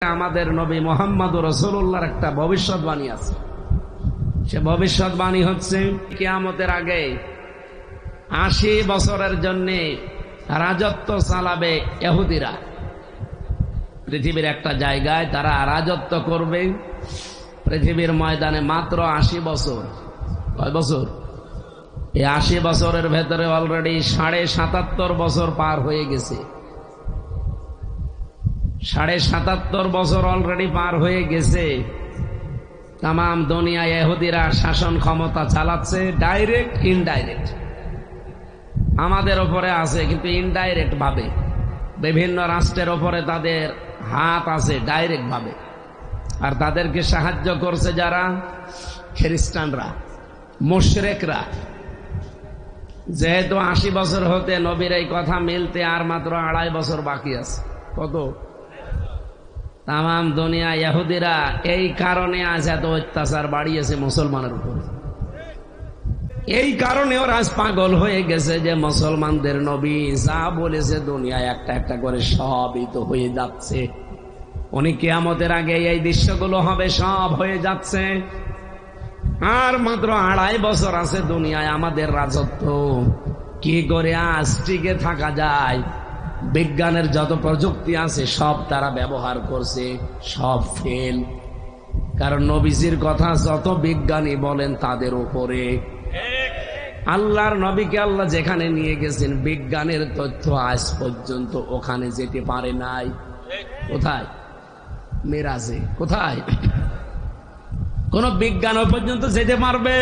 আমাদের নবী মুহাম্মদুর রাসূলুল্লাহর একটা ভবিষ্যৎবাণী আছে। সে ভবিষ্যৎবাণী হচ্ছে কিয়ামতের আগে ৮০ বছরের জন্য রাজত্ব চালাবে ইহুদিরা। পৃথিবীর একটা জায়গায় তারা রাজত্ব করবে, পৃথিবীর ময়দানে মাত্র ৮০ বছর। কয় বছর? এই ৮০ বছরের ভেতরে অলরেডি ৭৭.৫ বছর পার হয়ে গেছে। ৭৭.৫ বছর অলরেডি পার হয়ে গেছে। তাম দুনিয়ায় ইহুদিরা শাসন ক্ষমতা চালাচ্ছে, ডাইরেক্ট ইনডাইরেক্ট। আমাদের ওপরে আছে কিন্তু ইনডাইরেক্ট ভাবে। বিভিন্ন রাষ্ট্রের ওপরে তাদের হাত আছে ডাইরেক্ট ভাবে। আর তাদেরকে সাহায্য করছে যারা? খ্রিস্টানরা, মুশরিকরা। যেহেতু ৮০ বছর হতে নবীর এই কথা মিলতে আর মাত্র ২.৫ বছর বাকি আছে। কত? তাম দুনিয়া ইহুদিরা এই কারণে আজ এত অত্যাচার বাড়িয়েছে মুসলমানের উপর। এই কারণে ওরা আজ পাগল হয়ে গেছে যে মুসলমানদের নবী যা বলেছে দুনিয়ায় একটা একটা করে সবই তো হয়ে যাচ্ছে। উনি কিয়ামতের আগে এই দৃশ্যগুলো হবে, সব হয়ে যাচ্ছে। আর মাত্র ২.৫ বছর আছে দুনিয়ায় আমাদের রাজত্ব। কি করে আজ টিকে থাকা যায়? বিজ্ঞানের যত প্রযুক্তি আছে সব তারা ব্যবহার করছে, সব ফেল। কারণ নবীজির কথা যত বিজ্ঞানী বলেন তাদের উপরে। আল্লাহর নবীকে আল্লাহ যেখানে নিয়ে গেছেন বিজ্ঞানের তথ্য আজ পর্যন্ত ওখানে যেতে পারে নাই। কোথায়? মেরাজে। কোথায়? কোন বিজ্ঞান পর্যন্ত যেতে পারবে?